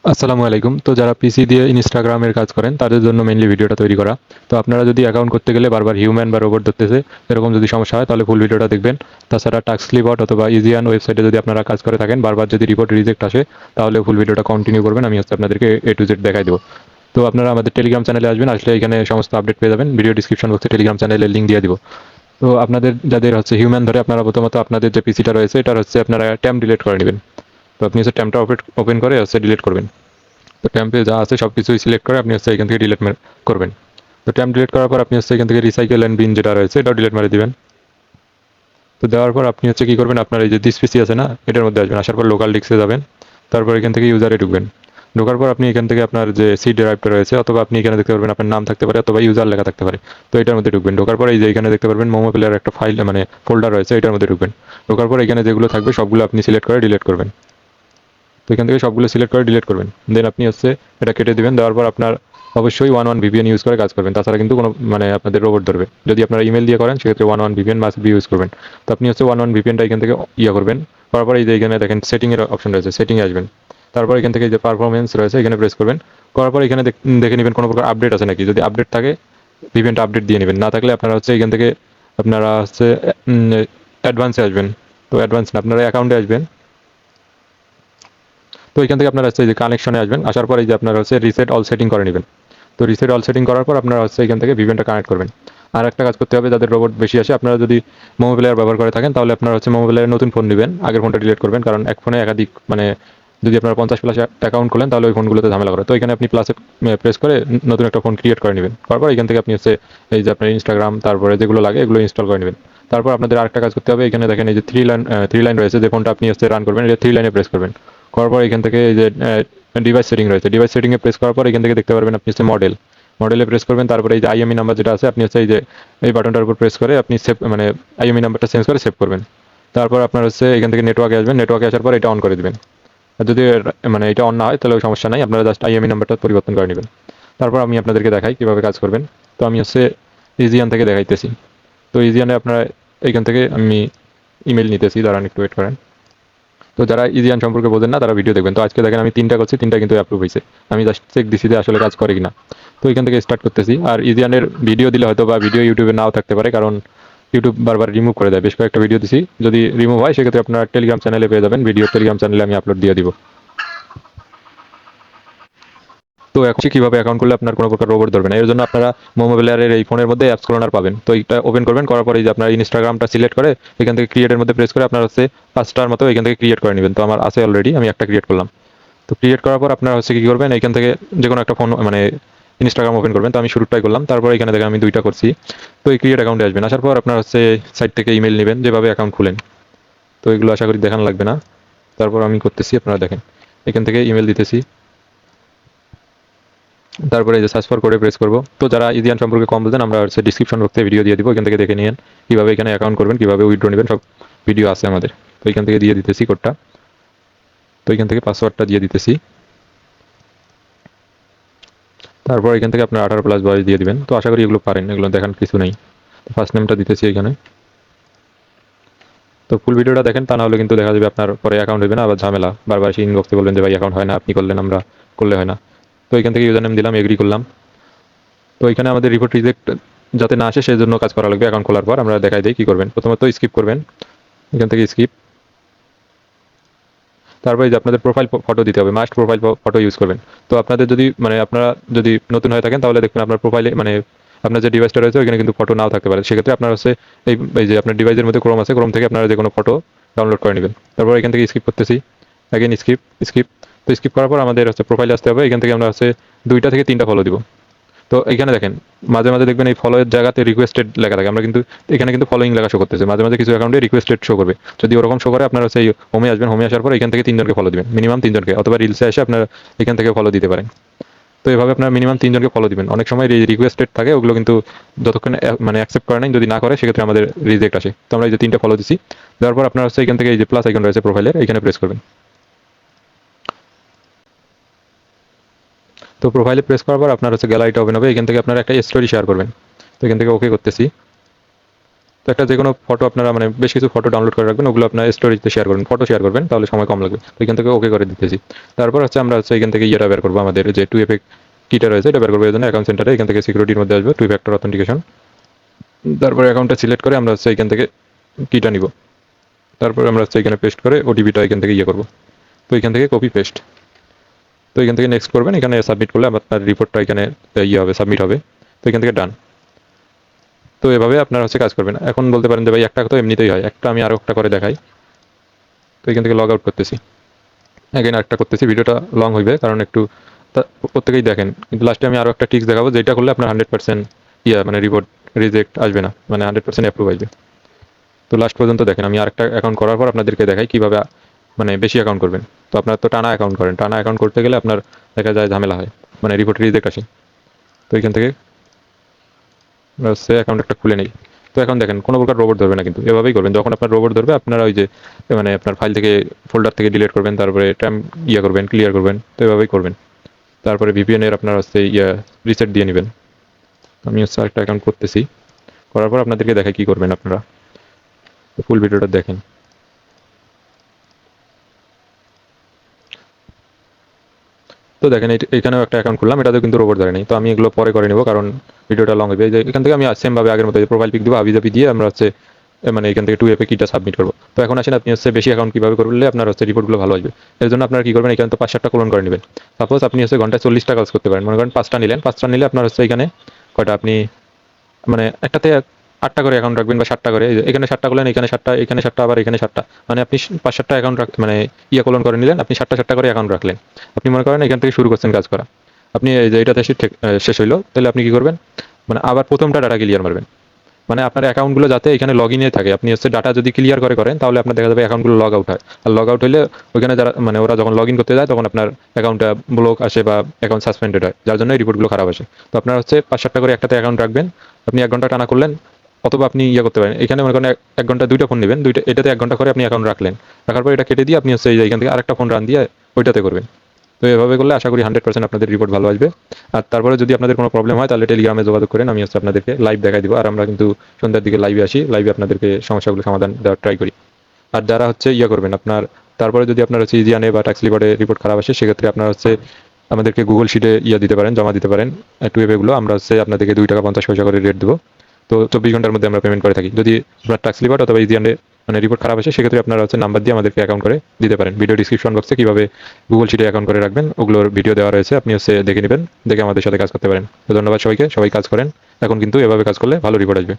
আসসালামু আলাইকুম। তো যারা পিসি দিয়ে ইনস্টাগ্রামের কাজ করেন তাদের জন্য মেইনলি ভিডিওটা তৈরি করা। তো আপনারা যদি অ্যাকাউন্ট করতে গেলে বারবার হিউম্যান বা রোবট ধরতেছে, এরকম যদি সমস্যা হয় তাহলে ফুল ভিডিওটা দেখবেন। তাছাড়া টাস্কলি বট অথবা ইজিয়ান ওয়েবসাইটে যদি আপনারা কাজ করে থাকেন, বারবার যদি রিপোর্ট রিজেক্ট আসে তাহলে ফুল ভিডিওটা কন্টিনিউ করবেন। আমি আপনাদেরকে এ টু জেড দেখাই দেবো। তো আপনারা আমাদের টেলিগ্রাম চ্যানেলে আসবেন, আসলে এখানে সমস্ত আপডেট পেয়ে যাবেন। ভিডিও ডিসক্রিপশন বক্সে টেলিগ্রাম চ্যানেলের লিঙ্ক দিয়ে দিব। তো আপনাদের যাদের হিউম্যান ধরে, আপনারা প্রথমত আপনাদের যে পিসিটা রয়েছে এটার আপনারা ট্যাম্প ডিলিট করে নেবেন। তো আপনি ট্যাম্পটা ওপেন করে ডিলিট করবেন। তো ট্যাম্পে যা আছে সব কিছুই সিলেক্ট করে আপনি এখান থেকে ডিলিট করবেন। তো ট্যাম্প ডিলিট করার পর আপনি এখান থেকে রিসাইকেল অ্যান্ড বিন যেটা রয়েছে এটাও ডিলিট মেরে দিবেন। তো দেওয়ার পর আপনি কি করবেন, আপনার এই যে দিস পিসি আছে না, এটার মধ্যে আসবেন। আসার পর লোকাল ডিস্কে যাবেন, তারপর এখান থেকে ইউজারে ঢুকবেন। ঢোকার পর আপনি এখান থেকে আপনার যে সি ড্রাইভটা রয়েছে, অথবা আপনি এখানে দেখতে পারবেন আপনার নাম থাকতে পারে অথবা ইউজার লেখা থাকতে পারে। তো এটার মধ্যে ঢুকবেন। ঢোকার পর এই যে এখানে দেখতে পারবেন মোমো প্লেয়ার একটা ফাইল মানে ফোল্ডার রয়েছে, এটার মধ্যে ঢুকবেন। ঢোকার পর এখানে যেগুলো থাকবে সবগুলো আপনি সিলেক্ট করে ডিলিট করবেন। তো এখান থেকে সবগুলো সিলেক্ট করে ডিলিট করবেন। দেন আপনি এটা কেটে দিবেন। দেওয়ার পর আপনার অবশ্যই ওয়ান ভিপিএন ইউজ করে কাজ করবেন, তাছাড়া কিন্তু কোনো আপনাদের রোবট ধরবে। যদি আপনারা ইমেল দিয়ে করেন সেক্ষেত্রে one VPN must be use করবেন। তো আপনি ওয়ান ভিপিএনটা এখান থেকে করবেন। করার পর এই যে এখানে দেখেন সেটিংয়ের অপশন রয়েছে, সেটিংয়ে আসবেন। তারপর এখান থেকে যে পারফরমেন্স রয়েছে এখানে প্রেস করবেন। করার পর এখানে দেখে নেবেন কোনো প্রকার আপডেট আছে নাকি। যদি আপডেট থাকে ভিপিএনটা আপডেট দিয়ে নেবেন, না থাকলে আপনারা এখান থেকে আপনারা অ্যাডভান্সে আসবেন। তো অ্যাডভান্স না, আপনারা অ্যাকাউন্টে আসবেন। তো এখান থেকে আপনারা যে কানেকশনে আসবেন। আসার পর এই যে আপনারা রিসেট অল সেটিং করে নেবেন। তো রিসেট অল সেটিং করার পর আপনারা এখান থেকে ভিপিএনটা কানেক্ট করবেন। আর একটা কাজ করতে হবে, যাদের রোবট বেশি আসে, আপনারা যদি মোমো প্লেয়ার ব্যবহার করে থাকেন তাহলে আপনারা মোমো প্লেয়ারের নতুন ফোন নেবেন, আগের ফোনটা ডিলিট করবেন। কারণ এক ফোনে একাধিক যদি আপনারা 50+ অ্যাকাউন্ট খোলেন তাহলে ওই ফোনগুলোতে ঝামেলা করে। তো এখানে আপনি প্লাসে প্রেস করে নতুন একটা ফোন ক্রিয়েট করে নেবেন। তারপর এখান থেকে আপনি এই যে আপনার ইনস্টাগ্রাম তারপরে যেগুলো লাগে এগুলো ইনস্টল করে নেবেন। তারপর আপনাদের আরেকটা কাজ করতে হবে, এখানে দেখেন এই যে থ্রি লাইন রয়েছে, যে ফোনটা আপনি রান করবেন এটা থ্রি লাইনে প্রেস করবেন। করার পর এখান থেকে এই যে ডিভাইস সেটিং রয়েছে, ডিভাইস সেটিংয়ে প্রেস করার পর এখান থেকে দেখতে পারবেন আপনি মডেলে প্রেস করবেন। তারপরে এই যে আইএমই নাম্বার যেটা আছে আপনি এই যে এই বাটনটার উপর প্রেস করে আপনি সেভ আইএমই নাম্বারটা চেঞ্জ করে সেভ করবেন। তারপর আপনার এখান থেকে নেটওয়ার্কে আসবেন, নেটওয়ার্কে আসার পর এটা অন করে দিবেন। আর যদি এটা অন না হয় তাহলে সমস্যা নাই, আপনারা জাস্ট আইএমই নাম্বারটা পরিবর্তন করে নেবেন। তারপর আমি আপনাদেরকে দেখাই কিভাবে কাজ করবেন। তো আমি ইজিয়ান থেকে দেখাইতেছি। তো ইজিয়ানে আপনারা এখান থেকে আমি ইমেল নিতেছি, দাঁড়ান একটু ওয়েট করেন। তো যারা ইজিয়ান সম্পর্কে বোঝেন না তারা ভিডিও দেখবেন। তো আজকে দেখেন আমি 3টা করছি, 3টা কিন্তু অ্যাপ্রুভ হয়েছে। আমি জাস্ট চেক দিছি যে আসলে কাজ করে কিনা। তো এখান থেকে স্টার্ট করতেছি। আর ইজিয়ানের ভিডিও দিলে হয়তো বা ভিডিও ইউটিউবে নাও থাকতে পারে, কারণ ইউটিউব বারবার রিমুভ করে দেয়। বেশ কয়েকটা ভিডিও দিছি, যদি রিমুভ হয় সেক্ষেত্রে আপনার টেলিগ্রাম চ্যানেলে পেয়ে যাবেন। ভিডিও টেলিগ্রাম চ্যানেলে আমি আপলোড দিয়ে দিব। তো এখন কিভাবে অ্যাকাউন্ট করলে আপনার কোনো প্রকার রোবট ধরবে না, এর জন্য আপনারা মোমো প্লেয়ারের এই ফোনের মধ্যে অ্যাপস ক্লোনার পাবেন। তো এটা ওপেন করবেন। করার পরে যে আপনার ইনস্টাগ্রামটা সিলেক্ট করে এখান থেকে ক্রিয়েটের মধ্যে প্রেস করে আপনার 5টার মতো এখান থেকে ক্রিয়েট করে নেবেন। তো আমার আছে অলরেডি, আমি একটা ক্রিয়েট করলাম। তো ক্রিয়েট করার পর আপনারা কি করবেন, এখান থেকে যে কোনো একটা ফোন ইনস্টাগ্রাম ওপেন করবেন। তো আমি শুরুটাই করলাম, তারপর এখানে দেখেন আমি 2টা করছি। তো এই ক্রিয়েট অ্যাকাউন্টে আসবেন। আসার পর আপনার সাইট থেকে ইমেল নেবেন যেভাবে অ্যাকাউন্ট খুলেন। তো এগুলো আশা করি দেখানো লাগবে না। তারপর আমি করতেছি, আপনারা দেখেন এখান থেকে ইমেল দিতেছি। তারপরে এই যে সার্চ ফর কোডে প্রেস করব। তো যারা ইজিয়ান সম্পর্কে কম বোঝেন, আমরা ডিসক্রিপশন বক্সে ভিডিও দিয়ে দিব, এখান থেকে দেখে নিন কিভাবে এখানে অ্যাকাউন্ট করবেন, কিভাবে উইথড্র নেবেন, সব ভিডিও আছে আমাদের। তো এখান থেকে দিয়ে দিতেছি কোডটা। তো এখান থেকে পাসওয়ার্ডটা দিয়ে দিতেছি। তারপর এখান থেকে আপনার 18+ বয়স দিয়ে দিবেন। তো আশা করি এগুলো পারেন, এগুলো দেখার কিছু নেই। তো ফার্স্ট নেমটা দিতেছি এখানে। তো ফুল ভিডিওটা দেখেন, তা না হলে কিন্তু দেখা যাবে আপনার পরে অ্যাকাউন্ট হবে না, আবার ঝামেলা। বারবার সেই ইনবক্সে বলবেন যে ভাই অ্যাকাউন্ট হয় না, আপনি করলেন, আমরা করলে হয় না। তো এখান থেকে ইউজার নেম দিলাম, এগ্রি করলাম। তো এখানে আমাদের রিপোর্ট রিজেক্ট যাতে না আসে সেই জন্য কাজ করা লাগবে। অ্যাকাউন্ট খোলার পর আমরা দেখাই দিই কী করবেন। প্রথমত স্কিপ করবেন, এখান থেকে স্কিপ। তারপরে যে আপনাদের প্রোফাইল ফটো দিতে হবে, মাস্ট প্রোফাইল ফটো ইউজ করবেন। তো আপনাদের যদি আপনারা যদি নতুন হয়ে থাকেন তাহলে দেখবেন আপনার প্রোফাইলে আপনার যে ডিভাইসটা রয়েছে ওইখানে কিন্তু ফটো নাও থাকতে পারে। সেক্ষেত্রে আপনার এই যে আপনার ডিভাইসের মধ্যে ক্রোম আছে, ক্রোম থেকে আপনারা যে কোনো ফটো ডাউনলোড করে নেবেন। তারপর এখান থেকে স্কিপ করতেছি, অ্যাগেন স্কিপ স্কিপ। তো স্কিপ করার পর আমাদের প্রোফাইলে আসতে হবে। এখান থেকে আমরা 2টা থেকে 3টা ফলো দিব। তো এখানে দেখেন মাঝে মাঝে দেখবেন এই ফলোয়ের জায়গাতে রিকোয়েস্টেড লেখা থাকে। আমরা কিন্তু এখানে কিন্তু ফলোইং লেখা শো করতেছে, মাঝে মাঝে কিছু অ্যাকাউন্টে রিকোয়েস্টেড শো করবে। যদি ওরকম শো করে আপনারা সেই হোমে আসবেন, হোমে আসার পর এখান থেকে 3জনকে ফলো দিবেন, মিনিমাম 3জনকে, অথবা রিলসে এসে আপনারা এখান থেকে ফলো দিতে পারেন। তো এভাবে আপনারা মিনিমাম 3জনকে ফলো দিবেন। অনেক সময় রিকোয়েস্টেড থাকে, ওগুলো কিন্তু যতক্ষণ অ্যাকসেপ্ট করে নাই, যদি না করে সেক্ষেত্রে আমাদের রিজেক্ট আসে। তো আমরা এই যে 3টা ফলো দিচ্ছি। দেওয়ার পর আপনারা এখান থেকে এই যে প্লাস আইকন রয়েছে প্রোফাইলের, এখানে প্রেস করবেন। তো প্রোফাইলে প্রেস করার পর আপনার গ্যালারিটা ওপেন হবে। এখান থেকে আপনারা একটা স্টোরি শেয়ার করবেন। তো এখান থেকে ওকে করতেছি। তো একটা যে কোনো ফটো আপনারা মানে বেশ কিছু ফটো ডাউনলোড করে রাখবেন, ওগুলো আপনার স্টোরেজে শেয়ার করবেন, ফটো শেয়ার করবেন, তাহলে সময় কম লাগবে। তো এখান থেকে ওকে করে দিতেছি। তারপর হচ্ছে আমরা হচ্ছে এখান থেকে ইয়েটা বের করবো, আমাদের যে 2FA কিটা রয়েছে এটা বের করবো। এই জন্য অ্যাকাউন্ট সেন্টারে এখান থেকে সিকিউরিটির মধ্যে আসবে 2 ফ্যাক্টর অথেন্টিকেশন। তারপরে অ্যাকাউন্টটা সিলেক্ট করে আমরা হচ্ছে এখান থেকে কিটা নিব। তারপরে আমরা হচ্ছে এখানে পেস্ট করে ওটিপিটা এখান থেকে ইয়ে করবো। তো এখান থেকে কপি পেস্ট। তো এখান থেকে নেক্সট করবেন, এখানে সাবমিট করলে আপনার রিপোর্টটা এখানে ইয়ে হবে, সাবমিট হবে। তো এখান থেকে ডান। তো এভাবে আপনারা হচ্ছে কাজ করবেন। এখন বলতে পারেন যে ভাই একটা তো এমনিতেই হয়, একটা আমি আরও একটা করে দেখাই। তো এখান থেকে লগ আউট করতেছি, এখানে একটা করতেছি, ভিডিওটা লং হইবে কারণ একটু প্রত্যেকেই দেখেন, কিন্তু লাস্টে আমি আরও একটা ট্রিক্স দেখাবো যেটা করলে আপনার 100% মানে রিপোর্ট রিজেক্ট আসবে না, মানে 100% অ্যাপ্রুভ আসবে। তো লাস্ট পর্যন্ত দেখেন, আমি আরেকটা অ্যাকাউন্ট করার পর আপনাদেরকে দেখাই কীভাবে মানে বেশি অ্যাকাউন্ট করবেন। তো আপনার তো টানা অ্যাকাউন্ট করেন, টানা অ্যাকাউন্ট করতে গেলে আপনার দেখা যায় ঝামেলা হয়, মানে রিপোর্ট রিজেক্ট আসে। তো এখান থেকে হচ্ছে অ্যাকাউন্ট একটা খুলে নেই। তো এখন দেখেন কোনো প্রকার রোবট ধরবে না, কিন্তু এভাবেই করবেন। যখন আপনার রোবট ধরবে আপনারা ওই যে মানে আপনার ফাইল থেকে ফোল্ডার থেকে ডিলিট করবেন, তারপরে টাইম ইয়ে করবেন, ক্লিয়ার করবেন। তো এভাবেই করবেন। তারপরে VPN এর আপনার হচ্ছে রিসেট দিয়ে নেবেন। আমি হচ্ছে আরেকটা অ্যাকাউন্ট করতেছি, করার পর আপনাদেরকে দেখাই কী করবেন আপনারা। ফুল ভিডিওটা দেখেন। তো দেখেন এখানেও একটা অ্যাকাউন্ট খুললাম, এটাতে কিন্তু রোবট ধরে নেই। তো আমি এগুলো পরে করে নেব কারণ ভিডিওটা লং হবে। এই যে এখান থেকে আমি সেমভাবে আগের মতো প্রোফাইল পিক দেবো, আবিজাবি দিয়ে আমরা হচ্ছে মানে এখান থেকে 2FA কিটা সাবমিট করবো। তো এখন আসেন আপনি হচ্ছে বেশি অ্যাকাউন্ট কীভাবে করলে আপনার হচ্ছে রিপোর্টগুলো ভালো আসবে। এর জন্য আপনারা কী করবেন, এখানে তো 5-7টা ক্লোন করে নেবেন। সাপোজ আপনি হচ্ছে ঘন্টায় 40টা কাজ করতে পারেন, মনে করেন 5টা নিলেন, 5টা নিলে আপনার হচ্ছে এখানে কয়টা আপনি মানে একটাতে 8টা করে অ্যাকাউন্ট রাখবেন বা 7টা করে। এই যে এখানে 7টা করলেন, এখানে 7টা, এখানে 7টা, আবার এখানে 7টা, মানে আপনি 5-7টা অ্যাকাউন্ট মানে কোলন করে নিলেন, আপনি 7টা করে অ্যাকাউন্ট রাখলেন। আপনি মনে করেন এখান থেকে শুরু করছেন কাজ করা, আপনি এই যে এটাতে শেষ হইলো, তাহলে আপনি কি করবেন, মানে আবার প্রথমটা ডাটা ক্লিয়ার মারবেন। মানে আপনার অ্যাকাউন্টগুলো যাতে এখানে লগ ইনে থাকে, আপনি হচ্ছে ডাটা যদি ক্লিয়ার করেন তাহলে আপনার দেখা যাবে অ্যাকাউন্টগুলো লগ আউট হয়। আর লগ আউট হলে ওইখানে যারা মানে ওরা যখন লগ ইন করতে যায় তখন আপনার অ্যাকাউন্টটা ব্লক আসে বা অ্যাকাউন্ট সাসপেন্ডেড হয়, যার জন্য এই রিপোর্টগুলো খারাপ আসে। তো আপনার হচ্ছে 5-7টা করে একটাতে অ্যাকাউন্ট রাখবেন। আপনি 1 ঘন্টা টানা করলেন, অথবা আপনি করতে পারেন, এখানে মনে করেন 1 ঘন্টা 2টা ফোন নেবেন, এটাতে 1 ঘন্টা করে আপনি অ্যাকাউন্ট রাখলেন। রাখার পর এটা কেটে দিয়ে আপনি হচ্ছে এখান থেকে আরেকটা ফোন রান দিয়ে ওইটাতে করবেন। তো এভাবে করলে আশা করি 100% আপনাদের রিপোর্ট ভালো আসবে। আর তারপরে যদি আপনাদের কোনো প্রবলেম হয় তাহলে টেলিগ্রামে যোগাযোগ করেন, আমি হচ্ছে আপনাদেরকে লাইভ দেখাই দিব। আর আমরা কিন্তু সন্ধ্যার দিকে লাইভে আসি, লাইভে আপনাদেরকে সমস্যাগুলো সমাধান দেওয়ার ট্রাই করি। আর যারা হচ্ছে করবেন আপনার, তারপরে যদি আপনার হচ্ছে ইজিয়ানে বা ট্যাক্স লিবারে রিপোর্ট খারাপ আসে, সেক্ষেত্রে আপনার হচ্ছে আমাদেরকে গুগল শিটে দিতে পারেন, জমা দিতে পারেন 2FA গুলো। আমরা হচ্ছে আপনাদেরকে 2 টাকা 50 পয়সা করে রেট দেবো। তো 24 ঘন্টার মধ্যে আমরা পেমেন্ট করে থাকি। যদি আপনার ট্যাক্স লিবার অথবা ইজিয়ানে মানে রিপোর্ট খারাপ আসে, সেক্ষেত্রে আপনারা হচ্ছে নাম্বার দিয়ে আমাদেরকে অ্যাকাউন্ট করে দিতে পারেন। ভিডিও ডিসক্রিপশন বক্সে কীভাবে গুগল শিটে অ্যাকাউন্ট করে রাখবেন ওগুলোর ভিডিও দেওয়া রয়েছে, আপনি হচ্ছে দেখে নেবেন, দেখে আমাদের সাথে কাজ করতে পারেন। তো ধন্যবাদ সবাইকে, সবাই কাজ করেন। এখন কিন্তু এভাবে কাজ করলে ভালো রিপোর্ট আসবে।